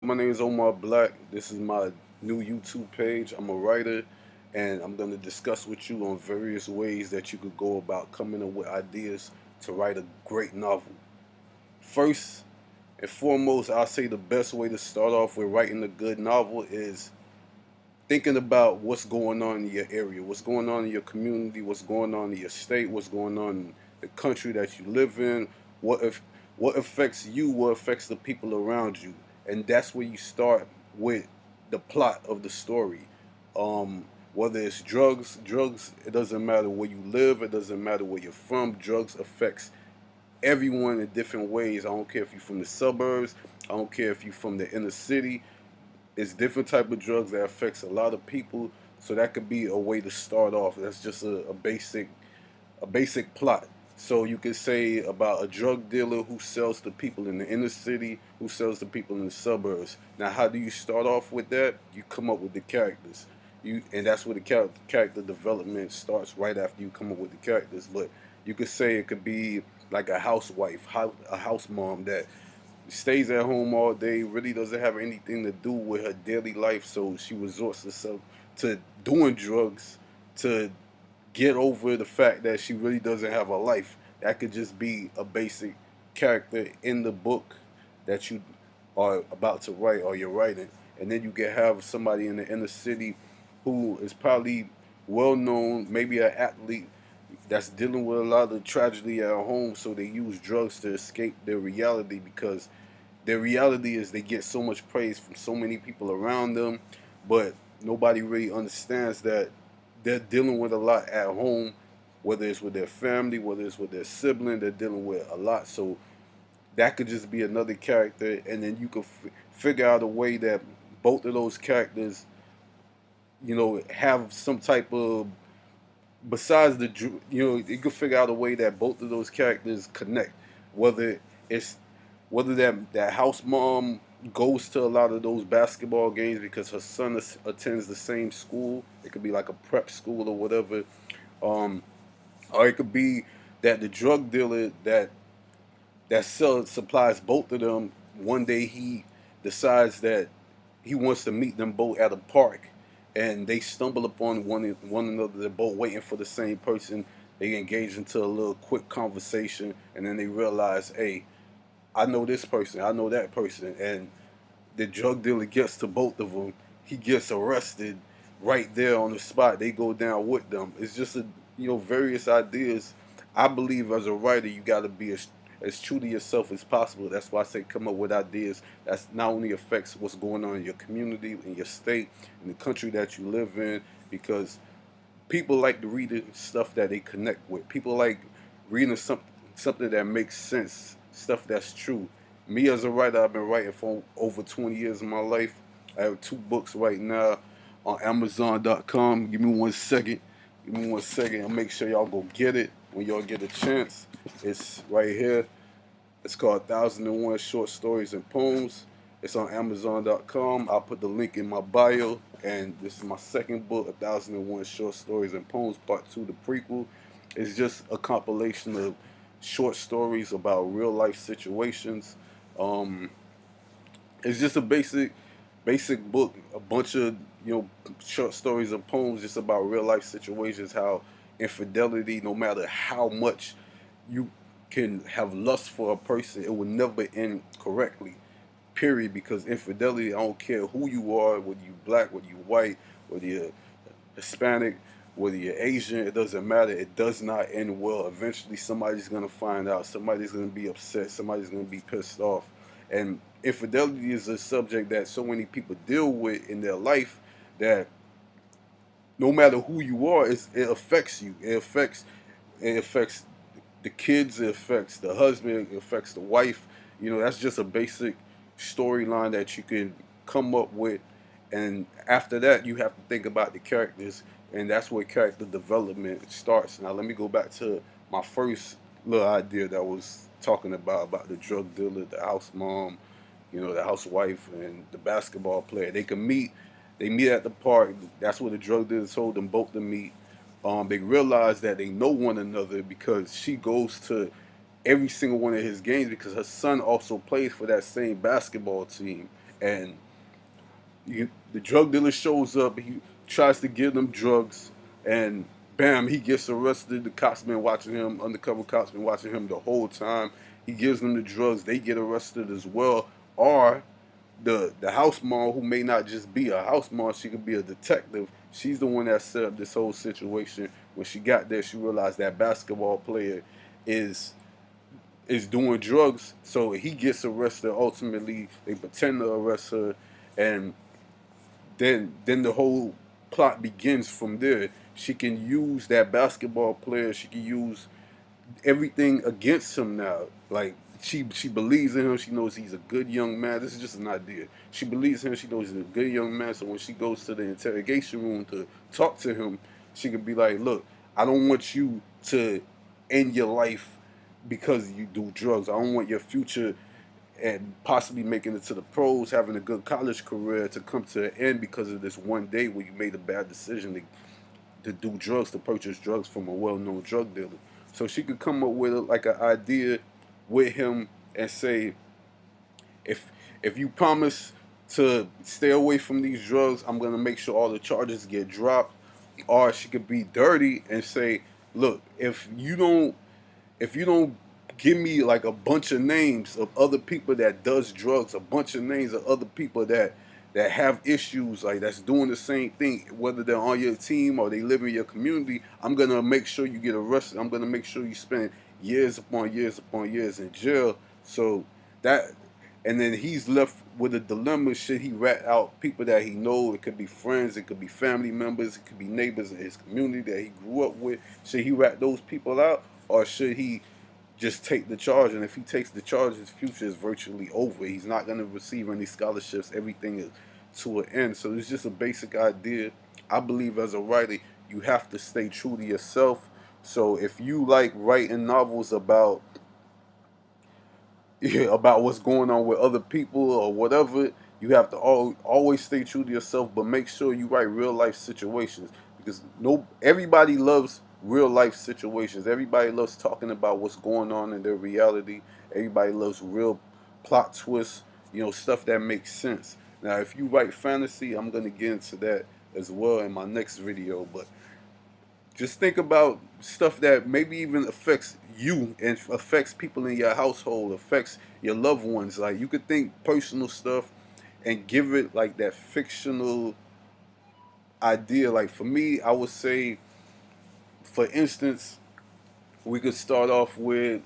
My name is Omar Black. This is my new YouTube page. I'm a writer, and I'm going to discuss with you on various ways that you could go about coming up with ideas to write a great novel. First and foremost, I'll say the best way to start off with writing a good novel is thinking about what's going on in your area, what's going on in your community, what's going on in your state, what's going on in the country that you live in, what if what affects you, what affects the people around you. And that's where you start with the plot of the story. Whether it's drugs, it doesn't matter where you live, it doesn't matter where you're from, drugs affects everyone in different ways. I don't care if you're from the suburbs, I don't care if you're from the inner city, it's different type of drugs that affects a lot of people. So that could be a way to start off. That's just a basic plot. So you could say about a drug dealer who sells to people in the inner city, who sells to people in the suburbs. Now, how do you start off with that? You come up with the characters. And that's where the character development starts right after you come up with the characters. But you could say it could be like a housewife, a house mom that stays at home all day, really doesn't have anything to do with her daily life, so she resorts herself to doing drugs to get over the fact that she really doesn't have a life. That could just be a basic character in the book that you are about to write or you're writing. And then you can have somebody in the inner city who is probably well known, maybe an athlete that's dealing with a lot of tragedy at home, so they use drugs to escape their reality because their reality is they get so much praise from so many people around them, but nobody really understands that they're dealing with a lot at home, whether it's with their family, whether it's with their sibling, they're dealing with a lot. So that could just be another character, and then you could figure out a way that both of those characters, have some type of besides you can figure out a way that both of those characters connect, whether it's whether that house mom goes to a lot of those basketball games because her son attends the same school. It could be like a prep school or whatever, um, or it could be that the drug dealer that sells supplies both of them. One day he decides that he wants to meet them both at a park, and they stumble upon one another. They're both waiting for the same person. They engage into a little quick conversation, and then they realize, hey, I know this person, I know that person, and the drug dealer gets to both of them. He gets arrested right there on the spot. They go down with them. It's just various ideas. I believe as a writer, you got to be as true to yourself as possible. That's why I say come up with ideas that's not only affects what's going on in your community, in your state, in the country that you live in, because people like to read the stuff that they connect with. People like reading something that makes sense, stuff that's true. Me as a writer, I've been writing for over 20 years of my life. I have 2 books right now on Amazon.com. Give me 1 second. Give me 1 second. I'll make sure y'all go get it when y'all get a chance. It's right here. It's called 1001 Short Stories and Poems. It's on Amazon.com. I'll put the link in my bio. And this is my second book, 1001 Short Stories and Poems, Part 2, the prequel. It's just a compilation of short stories about real life situations. Um, it's just a basic book, a bunch of short stories and poems just about real life situations, how infidelity, no matter how much you can have lust for a person, it will never end correctly. Period. Because infidelity, I don't care who you are, whether you black, whether you white, whether you're Hispanic, whether you're Asian, it doesn't matter. It does not end well. Eventually, somebody's gonna find out. Somebody's gonna be upset. Somebody's gonna be pissed off. And infidelity is a subject that so many people deal with in their life that no matter who you are, it affects you. It affects the kids. It affects the husband. It affects the wife. That's just a basic storyline that you can come up with, and after that, you have to think about the characters, and that's where character development starts. Now, let me go back to my first little idea that I was talking about the drug dealer, the house mom, the housewife, and the basketball player. They can meet. They meet at the park. That's where the drug dealer told them both to meet. They realize that they know one another because she goes to every single one of his games because her son also plays for that same basketball team. And the drug dealer shows up. He tries to give them drugs, and bam, he gets arrested. The cops been watching him. Undercover cops been watching him the whole time. He gives them the drugs. They get arrested as well. Or the house mom, who may not just be a house mom, she could be a detective. She's the one that set up this whole situation. When she got there, she realized that basketball player is doing drugs. So he gets arrested. Ultimately, they pretend to arrest her, and then the whole plot begins from there. She can use that basketball player. She can use everything against him now. Like she believes in him. She knows he's a good young man. This is just an idea. She believes in him. She knows he's a good young man. So when she goes to the interrogation room to talk to him, she can be like, "Look, I don't want you to end your life because you do drugs. I don't want your future and possibly making it to the pros, having a good college career to come to an end because of this one day where you made a bad decision to do drugs, to purchase drugs from a well-known drug dealer." So she could come up with like an idea with him and say, if you promise to stay away from these drugs, I'm gonna make sure all the charges get dropped. Or she could be dirty and say, look, if you don't give me like a bunch of names of other people that does drugs, a bunch of names of other people that have issues, like that's doing the same thing, whether they're on your team or they live in your community, I'm gonna make sure you get arrested. I'm gonna make sure you spend years upon years upon years in jail. So that, and then he's left with a dilemma. Should he rat out people that he know? It could be friends, it could be family members, it could be neighbors in his community that he grew up with. Should he rat those people out, or should he just take the charge? And if he takes the charge, his future is virtually over. He's not going to receive any scholarships. Everything is to an end. So it's just a basic idea. I believe as a writer, you have to stay true to yourself. So if you like writing novels about about what's going on with other people or whatever, you have to always stay true to yourself, but make sure you write real life situations, because no everybody loves real life situations. Everybody loves talking about what's going on in their reality. Everybody loves real plot twists, stuff that makes sense. Now, if you write fantasy, I'm gonna get into that as well in my next video, but just think about stuff that maybe even affects you and affects people in your household, affects your loved ones. Like you could think personal stuff and give it like that fictional idea. Like for me, I would say, for instance, we could start off with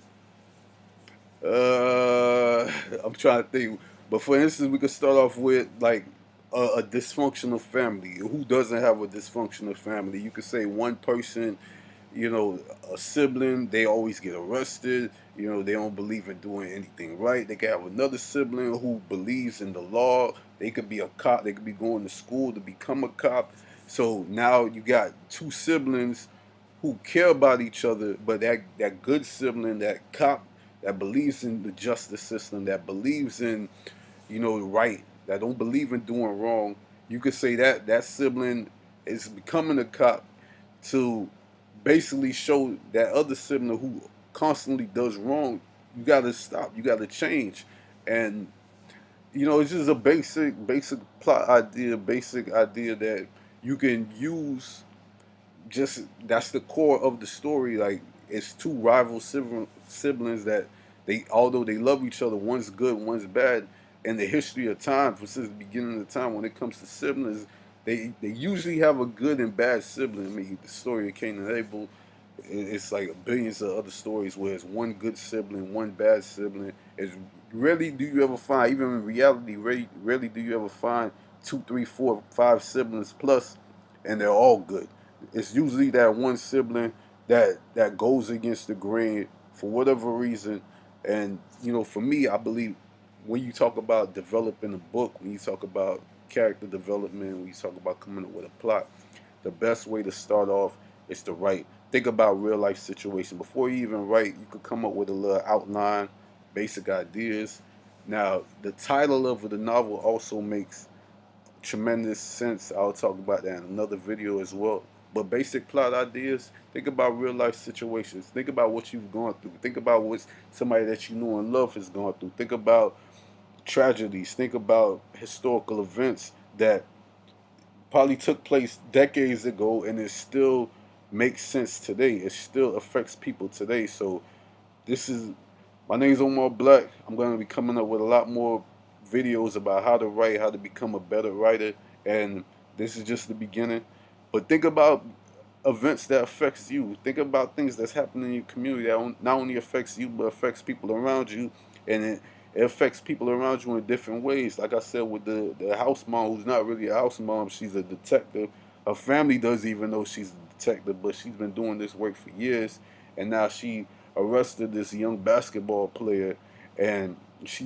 I'm trying to think, but for instance, we could start off with like a dysfunctional family. Who doesn't have a dysfunctional family? You could say one person, a sibling, they always get arrested. They don't believe in doing anything right. They could have another sibling who believes in the law. They could be a cop. They could be going to school to become a cop. So now you got two siblings who care about each other, but that good sibling, that cop that believes in the justice system, that believes in, right, that don't believe in doing wrong. You could say that sibling is becoming a cop to basically show that other sibling who constantly does wrong, you gotta stop, you gotta change. And it's just a basic plot idea, basic idea that you can use. Just that's the core of the story. Like it's two rival siblings that they, although they love each other, one's good, one's bad. In the history of time, since the beginning of time, when it comes to siblings, they usually have a good and bad sibling. I mean, the story of Cain and Abel, it's like billions of other stories where it's one good sibling, one bad sibling. It's rarely do you ever find, even in reality, rarely do you ever find two, three, four, five siblings plus, and they're all good. It's usually that one sibling that goes against the grain for whatever reason. And for me, I believe when you talk about developing a book, when you talk about character development, when you talk about coming up with a plot, the best way to start off is to write. Think about real life situation before you even write. You could come up with a little outline, basic ideas. Now, the title of the novel also makes tremendous sense. I'll talk about that in another video as well. But basic plot ideas, think about real life situations. Think about what you've gone through. Think about what somebody that you know and love has gone through. Think about tragedies. Think about historical events that probably took place decades ago, and it still makes sense today. It still affects people today. So this is my name's Omar Black. I'm going to be coming up with a lot more videos about how to write, how to become a better writer, and this is just the beginning. But think about events that affects you. Think about things that's happening in your community that not only affects you but affects people around you, and it affects people around you in different ways. Like I said, with the house mom, who's not really a house mom, she's a detective. Her family doesn't even know she's a detective, but she's been doing this work for years, and now she arrested this young basketball player, and she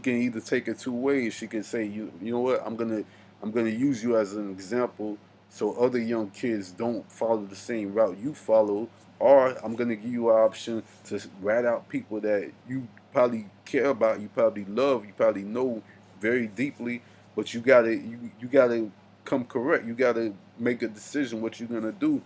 can either take it two ways. She can say, you know what, I'm gonna use you as an example so other young kids don't follow the same route you follow, or I'm gonna give you an option to rat out people that you probably care about, you probably love, you probably know very deeply, but you gotta come correct. You gotta make a decision what you're gonna do.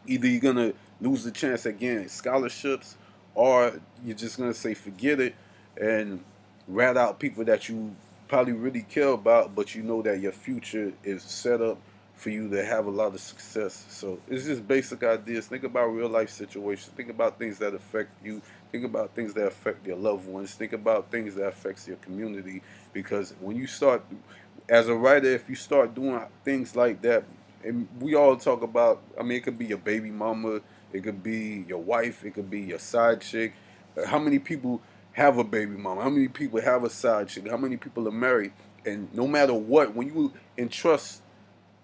Either you're gonna lose the chance at getting scholarships, or you're just gonna say forget it and rat out people that you probably really care about, but you know that your future is set up for you to have a lot of success. So it's just basic ideas. Think about real life situations. Think about things that affect you. Think about things that affect your loved ones. Think about things that affects your community. Because when you start, as a writer, if you start doing things like that, and we all talk about, I mean, it could be your baby mama, it could be your wife, it could be your side chick. How many people have a baby mama? How many people have a side chick? How many people are married? And no matter what, when you entrust,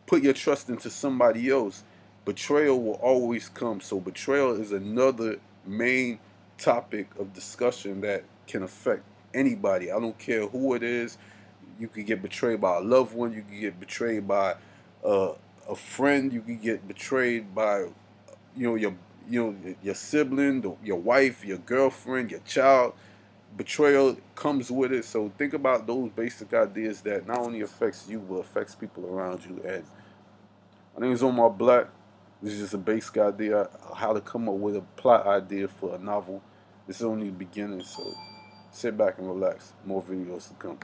put your trust into somebody else, betrayal will always come. So betrayal is another main topic of discussion that can affect anybody. I don't care who it is. You could get betrayed by a loved one. You could get betrayed by uh, a friend. You could get betrayed by your your sibling, your wife, your girlfriend, your child. Betrayal comes with it. So think about those basic ideas that not only affects you but affects people around you. And my name is Omar Black. This is just a basic idea how to come up with a plot idea for a novel. This is only the beginning, so sit back and relax. More videos to come.